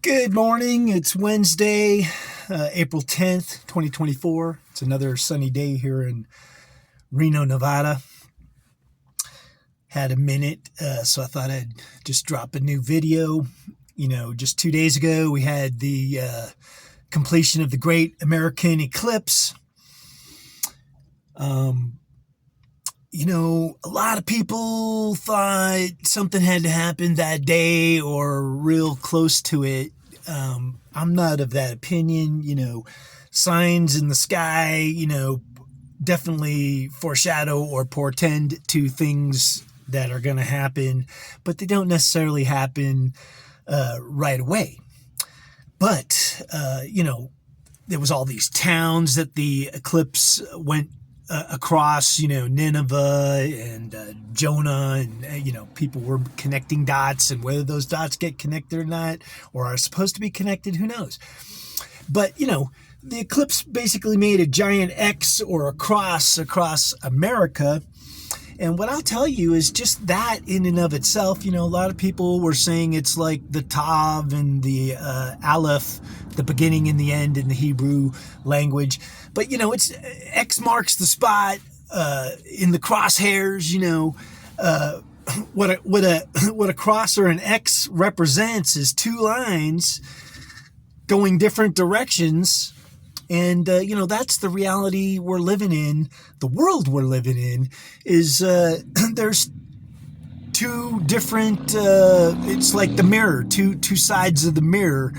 Good morning. It's Wednesday, April 10th, 2024. It's another sunny day here in Reno, Nevada. Had a minute, so I thought I'd just drop a new video. Just 2 days ago, we had the completion of the Great American Eclipse. A lot of people thought something had to happen that day or real close to it. I'm not of that opinion. Signs in the sky, definitely foreshadow or portend to things that are going to happen, but they don't necessarily happen right away. But, there was all these towns that the eclipse went across, Nineveh and Jonah, and people were connecting dots, and whether those dots get connected or not, or are supposed to be connected, who knows? But the eclipse basically made a giant X or a cross across America. And what I'll tell you is just that in and of itself, a lot of people were saying it's like the Tav and the Aleph, the beginning and the end in the Hebrew language. But, it's X marks the spot in the crosshairs, what a cross or an X represents is two lines going different directions. And, that's the reality we're living in. The world we're living in is there's two different, it's like the mirror, two sides of the mirror.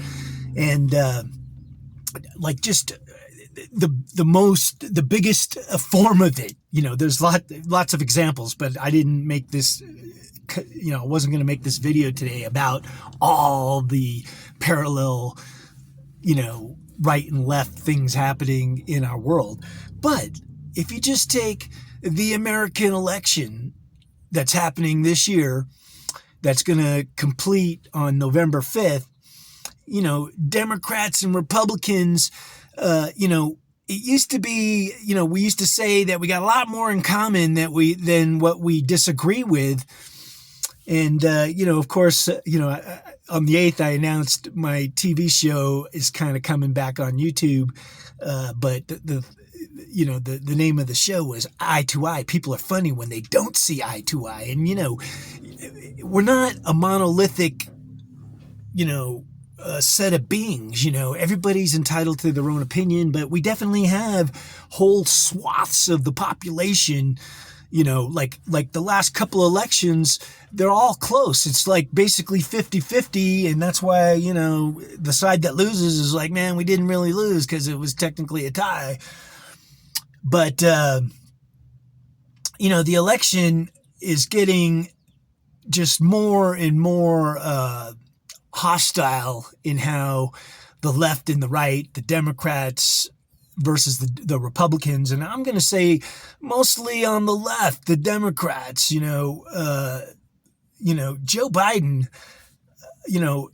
And the biggest form of it, there's lots of examples, but I didn't make this, I wasn't going to make this video today about all the parallel, right and left things happening in our world. But if you just take the American election that's happening this year, that's going to complete on November 5th, Democrats and Republicans, it used to be, we used to say that we got a lot more in common than what we disagree with. And, of course, on the 8th, I announced my TV show is kind of coming back on YouTube. But the name of the show was Eye to Eye. People are funny when they don't see eye to eye. And, we're not a monolithic, set of beings. Everybody's entitled to their own opinion, but we definitely have whole swaths of the population, like the last couple of elections, they're all close. It's like basically 50-50. And that's why, the side that loses is like, man, we didn't really lose because it was technically a tie. But, the election is getting just more and more hostile in how the left and the right, the Democrats versus the Republicans, and I'm going to say mostly on the left, the Democrats, Joe Biden, he'll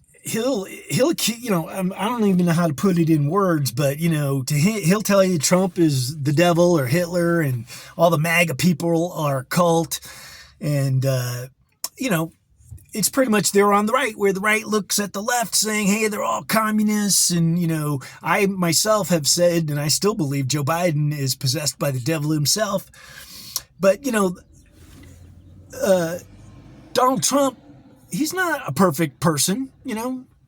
I don't even know how to put it in words, but, to him, he'll tell you Trump is the devil or Hitler and all the MAGA people are a cult. And, it's pretty much they're on the right, where the right looks at the left saying, hey, they're all communists. And, I myself have said, and I still believe Joe Biden is possessed by the devil himself. But, Donald Trump, he's not a perfect person.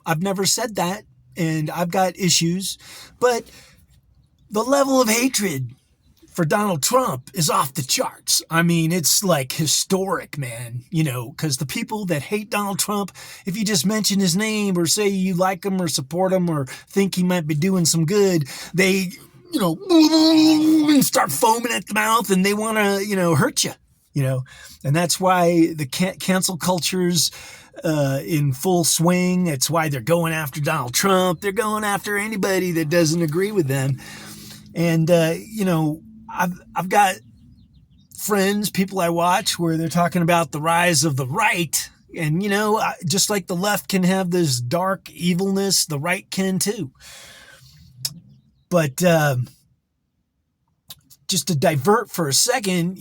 I've never said that, and I've got issues. But the level of hatred for Donald Trump is off the charts. I mean, it's like historic, man, because the people that hate Donald Trump, if you just mention his name or say you like him or support him or think he might be doing some good, they, start foaming at the mouth and they want to, hurt you, and that's why the cancel culture's in full swing. It's why they're going after Donald Trump. They're going after anybody that doesn't agree with them. And, I've got friends, people I watch, where they're talking about the rise of the right. And, just like the left can have this dark evilness, the right can too. But just to divert for a second,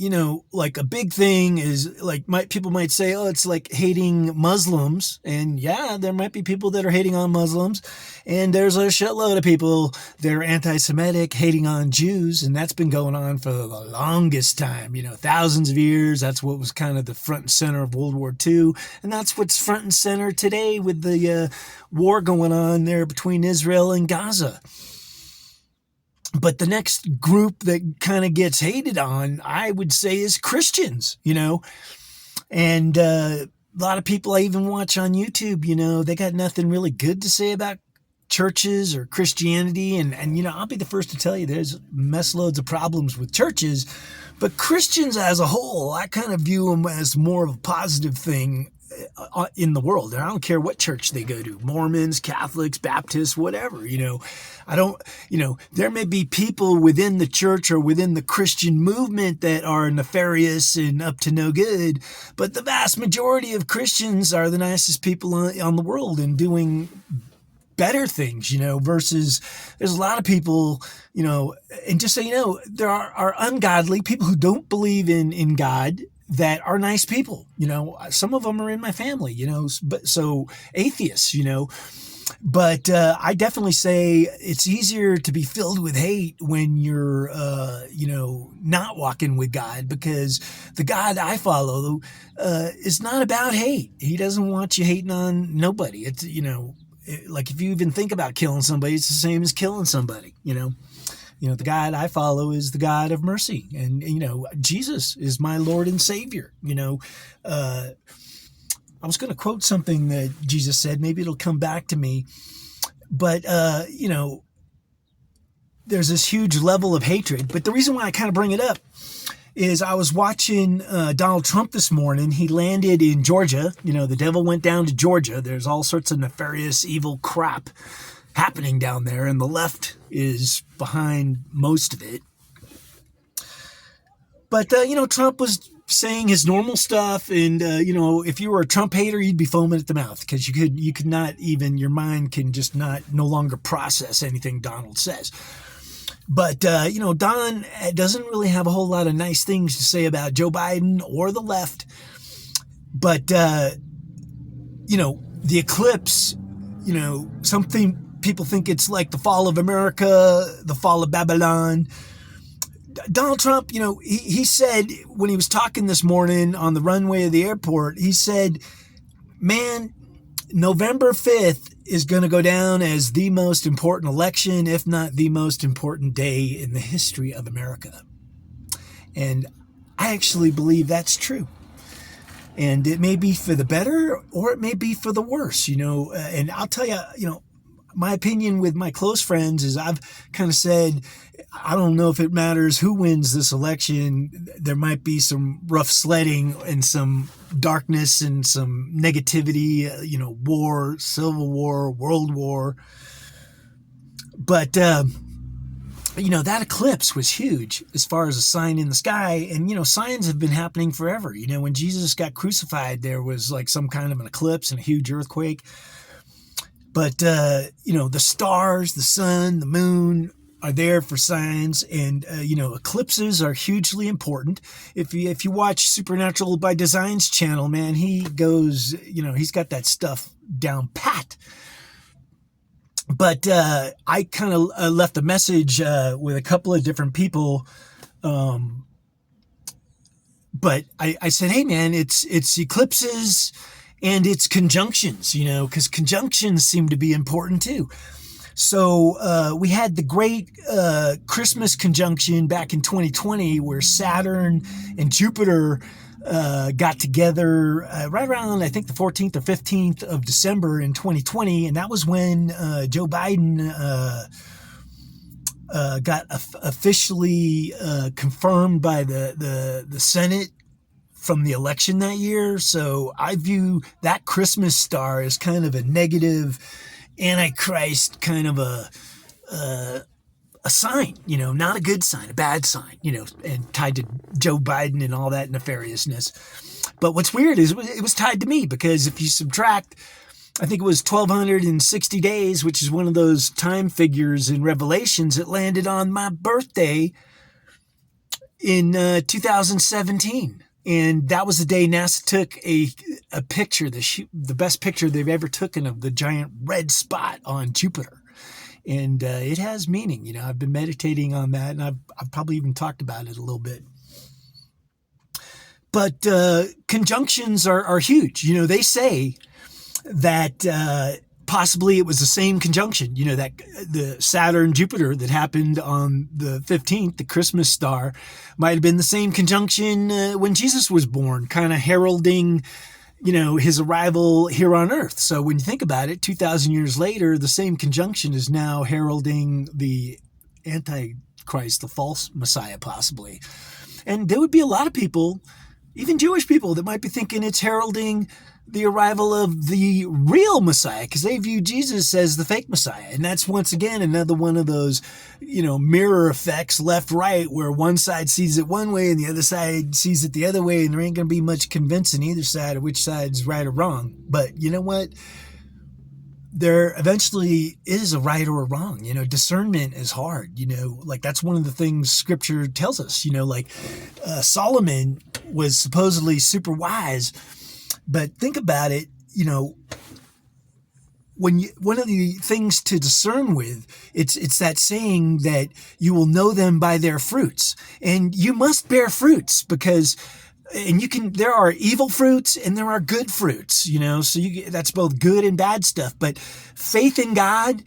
like a big thing is like people might say, oh, it's like hating Muslims. And yeah, there might be people that are hating on Muslims. And there's a shitload of people that are anti-Semitic hating on Jews. And that's been going on for the longest time, thousands of years. That's what was kind of the front and center of World War II. And that's what's front and center today with the war going on there between Israel and Gaza. But the next group that kind of gets hated on, I would say, is Christians, and a lot of people I even watch on YouTube, they got nothing really good to say about churches or Christianity. And I'll be the first to tell you there's mess loads of problems with churches, but Christians as a whole, I kind of view them as more of a positive thing in the world. And I don't care what church they go to, Mormons, Catholics, Baptists, whatever, there may be people within the church or within the Christian movement that are nefarious and up to no good, but the vast majority of Christians are the nicest people on the world and doing better things, versus there's a lot of people, and just so you know, there are ungodly people who don't believe in God that are nice people. Some of them are in my family, but so atheists, but I definitely say it's easier to be filled with hate when you're, not walking with God, because the God I follow is not about hate. He doesn't want you hating on nobody. It's, like if you even think about killing somebody, it's the same as killing somebody, the God I follow is the God of mercy. And, Jesus is my Lord and Savior. I was going to quote something that Jesus said. Maybe it'll come back to me. But, there's this huge level of hatred. But the reason why I kind of bring it up is I was watching Donald Trump this morning. He landed in Georgia. The devil went down to Georgia. There's all sorts of nefarious, evil crap happening down there, and the left is behind most of it. But, Trump was saying his normal stuff, and, if you were a Trump hater, you'd be foaming at the mouth, because you could not even, your mind can just no longer process anything Donald says. But, Don doesn't really have a whole lot of nice things to say about Joe Biden or the left. But, the eclipse, something people think it's like the fall of America, the fall of Babylon. Donald Trump, he said when he was talking this morning on the runway of the airport, he said, man, November 5th is going to go down as the most important election, if not the most important day in the history of America. And I actually believe that's true. And it may be for the better or it may be for the worse, and I'll tell you, my opinion with my close friends is I've kind of said, I don't know if it matters who wins this election. There might be some rough sledding and some darkness and some negativity, war, civil war, world war. But, that eclipse was huge as far as a sign in the sky. And, signs have been happening forever. When Jesus got crucified, there was like some kind of an eclipse and a huge earthquake. But, the stars, the sun, the moon are there for signs. And, eclipses are hugely important. If you watch Supernatural by Design's channel, man, he goes, he's got that stuff down pat. But I kind of left a message with a couple of different people. But I said, hey, man, it's eclipses and it's conjunctions, because conjunctions seem to be important too. So we had the great Christmas conjunction back in 2020 where Saturn and Jupiter got together right around, I think, the 14th or 15th of December in 2020. And that was when Joe Biden got officially confirmed by the Senate from the election that year. So I view that Christmas star as kind of a negative Antichrist kind of a sign, not a good sign, a bad sign, and tied to Joe Biden and all that nefariousness. But what's weird is it was tied to me, because if you subtract, I think it was 1,260 days, which is one of those time figures in Revelations, it landed on my birthday in 2017. And that was the day NASA took a picture, the best picture they've ever taken of the giant red spot on Jupiter. And it has meaning. You know, I've been meditating on that, and I've probably even talked about it a little bit. But conjunctions are huge. You know, they say that possibly it was the same conjunction, you know, that the Saturn Jupiter that happened on the 15th, the Christmas star, might have been the same conjunction when Jesus was born, kind of heralding, you know, his arrival here on Earth. So when you think about it, 2,000 years later, the same conjunction is now heralding the Antichrist, the false Messiah, possibly. And there would be a lot of people, even Jewish people, that might be thinking it's heralding the arrival of the real Messiah, because they view Jesus as the fake Messiah. And that's, once again, another one of those, you know, mirror effects, left, right, where one side sees it one way and the other side sees it the other way, and there ain't going to be much convincing either side of which side's right or wrong. But you know what? There eventually is a right or a wrong. You know, discernment is hard. You know, like that's one of the things Scripture tells us. You know, like Solomon was supposedly super wise, but think about it. You know, one of the things to discern with, it's that saying that you will know them by their fruits, and you must bear fruits because. And there are evil fruits and there are good fruits, you know, so that's both good and bad stuff. But faith in God,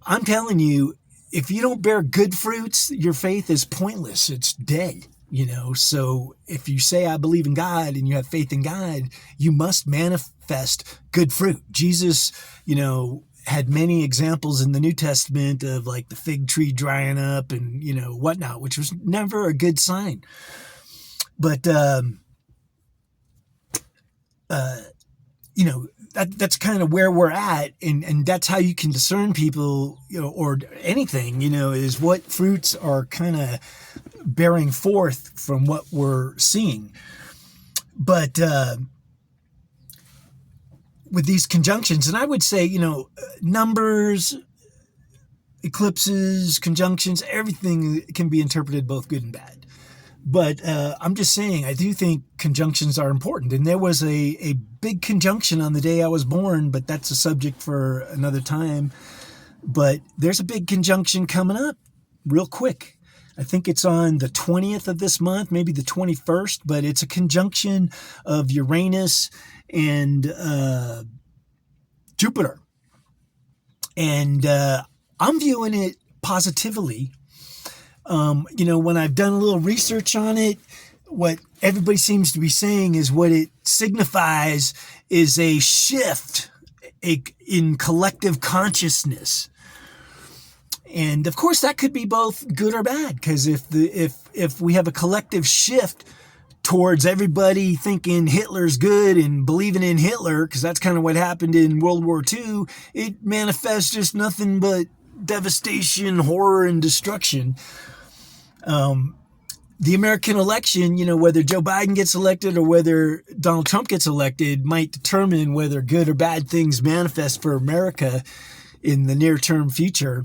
I'm telling you, if you don't bear good fruits, your faith is pointless. It's dead, you know. So if you say, I believe in God, and you have faith in God, you must manifest good fruit. Jesus, you know, had many examples in the New Testament of like the fig tree drying up and, you know, whatnot, which was never a good sign. But, you know, that's kind of where we're at, and that's how you can discern people, you know, or anything, you know, is what fruits are kind of bearing forth from what we're seeing. But with these conjunctions, and I would say, you know, numbers, eclipses, conjunctions, everything can be interpreted both good and bad. But I'm just saying, I do think conjunctions are important. And there was a big conjunction on the day I was born, but that's a subject for another time. But there's a big conjunction coming up real quick. I think it's on the 20th of this month, maybe the 21st, but it's a conjunction of Uranus and Jupiter. And I'm viewing it positively. You know, when I've done a little research on it, what everybody seems to be saying is what it signifies is a shift in collective consciousness. And of course, that could be both good or bad, because if we have a collective shift towards everybody thinking Hitler's good and believing in Hitler, because that's kind of what happened in World War II, it manifests just nothing but devastation, horror, and destruction. The American election, you know, whether Joe Biden gets elected or whether Donald Trump gets elected, might determine whether good or bad things manifest for America in the near-term future.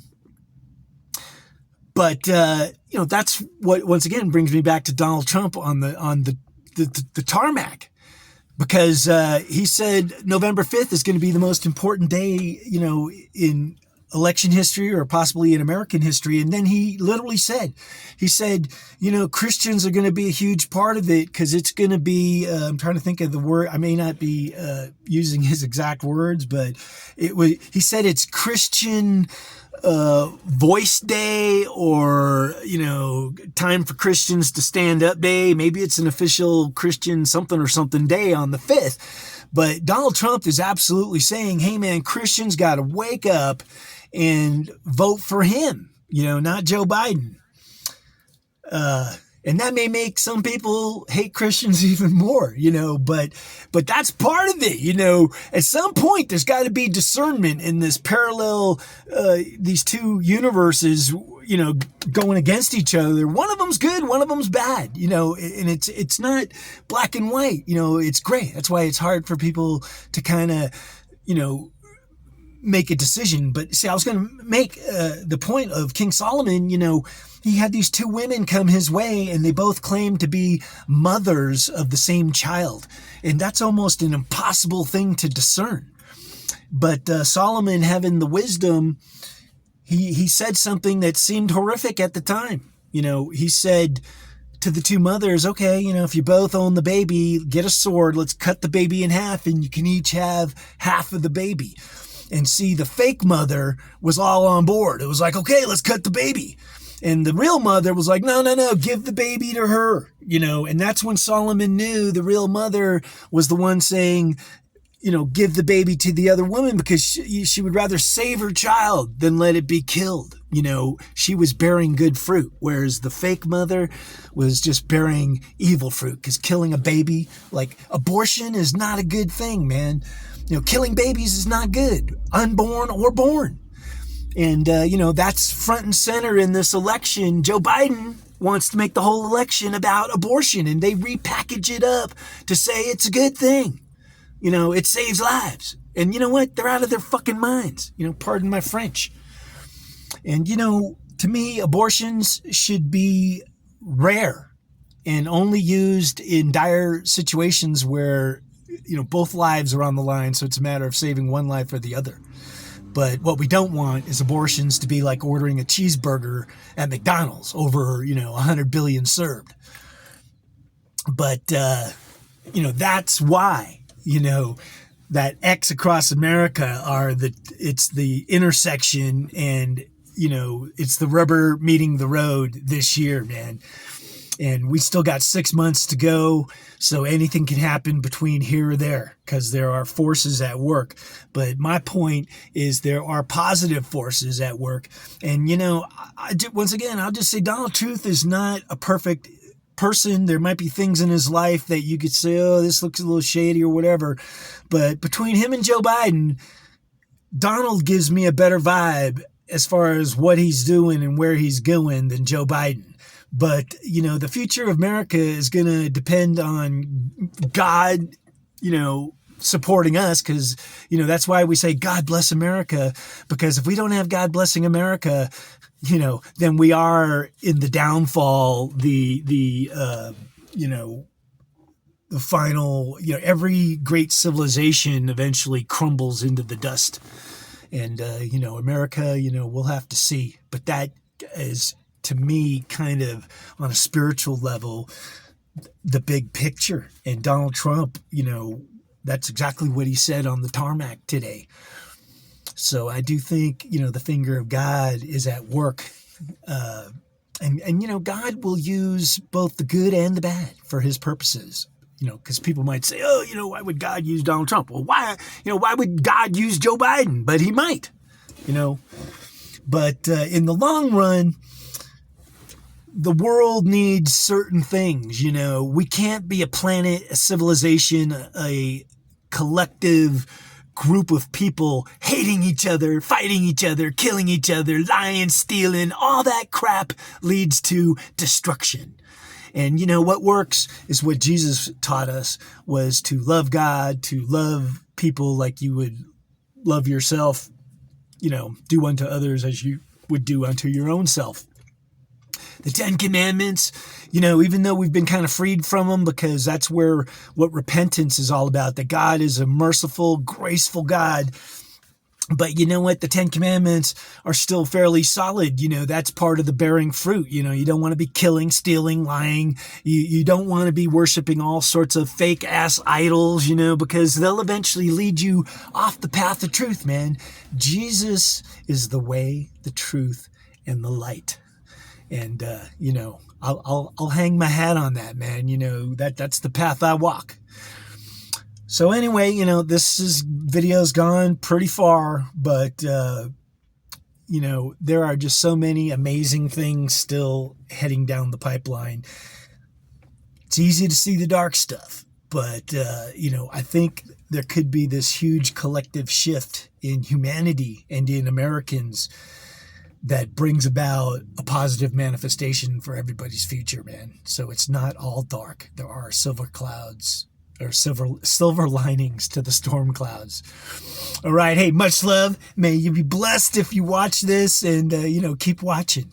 But you know, that's what once again brings me back to Donald Trump on the tarmac, because he said November 5th is going to be the most important day, you know, in election history or possibly in American history. And then he literally said, you know, Christians are going to be a huge part of it, because it's going to be, I'm trying to think of the word. I may not be using his exact words, but he said it's Christian voice day, or, you know, time for Christians to stand up day. Maybe it's an official Christian something or something day on the 5th. But Donald Trump is absolutely saying, hey man, Christians got to wake up and vote for him, you know, not Joe Biden. And that may make some people hate Christians even more, you know, but that's part of it, you know. At some point, there's got to be discernment in this parallel, these two universes, you know, going against each other. One of them's good, one of them's bad, you know, and it's not black and white, you know, it's gray. That's why it's hard for people to kind of, you know, make a decision. But see, I was going to make the point of King Solomon. He had these two women come his way, and they both claimed to be mothers of the same child. And that's almost an impossible thing to discern. But Solomon, having the wisdom, he said something that seemed horrific at the time. He said to the two mothers, okay, if you both own the baby, get a sword, let's cut the baby in half, and you can each have half of the baby. And see, the fake mother was all on board. It was like, okay, let's cut the baby. And the real mother was like, no, give the baby to her, and that's when Solomon knew the real mother was the one saying, give the baby to the other woman, because she would rather save her child than let it be killed. She was bearing good fruit, whereas the fake mother was just bearing evil fruit, because killing a baby, like abortion, is not a good thing, man. Killing babies is not good, unborn or born. And, that's front and center in this election. Joe Biden wants to make the whole election about abortion, and they repackage it up to say it's a good thing. It saves lives. And you know what? They're out of their fucking minds. Pardon my French. And, to me, abortions should be rare and only used in dire situations where, both lives are on the line. So it's a matter of saving one life or the other. But what we don't want is abortions to be like ordering a cheeseburger at McDonald's over, 100 billion served. But, that's why, that X across America it's the intersection, and, it's the rubber meeting the road this year, man. And we still got 6 months to go, so anything can happen between here or there, because there are forces at work. But my point is there are positive forces at work. And, once again, I'll just say Donald Trump is not a perfect person. There might be things in his life that you could say, oh, this looks a little shady or whatever. But between him and Joe Biden, Donald gives me a better vibe as far as what he's doing and where he's going than Joe Biden. But, the future of America is going to depend on God, supporting us, because, that's why we say God bless America, because if we don't have God blessing America, then we are in the downfall, the final, every great civilization eventually crumbles into the dust. And, America, we'll have to see. But that is, to me, kind of on a spiritual level, the big picture. And Donald Trump, that's exactly what he said on the tarmac today. So I do think, the finger of God is at work. And God will use both the good and the bad for his purposes. Because people might say, oh, why would God use Donald Trump? Well, why would God use Joe Biden? But he might, But in the long run, the world needs certain things. We can't be a planet, a civilization, a collective group of people hating each other, fighting each other, killing each other, lying, stealing. All that crap leads to destruction. And what works is what Jesus taught us, was to love God, to love people like you would love yourself, do unto others as you would do unto your own self. The 10 Commandments, even though we've been kind of freed from them, because that's what repentance is all about, that God is a merciful, graceful God. But you know what? The 10 Commandments are still fairly solid. That's part of the bearing fruit. You don't want to be killing, stealing, lying. You don't want to be worshiping all sorts of fake ass idols, because they'll eventually lead you off the path of truth, man. Jesus is the way, the truth, and the light. And, I'll hang my hat on that, man. That's the path I walk. So anyway, this video's gone pretty far, but, there are just so many amazing things still heading down the pipeline. It's easy to see the dark stuff, but, I think there could be this huge collective shift in humanity and in Americans that brings about a positive manifestation for everybody's future, man. So it's not all dark. There are silver clouds or silver linings to the storm clouds. All right. Hey, much love. May you be blessed if you watch this, and, keep watching.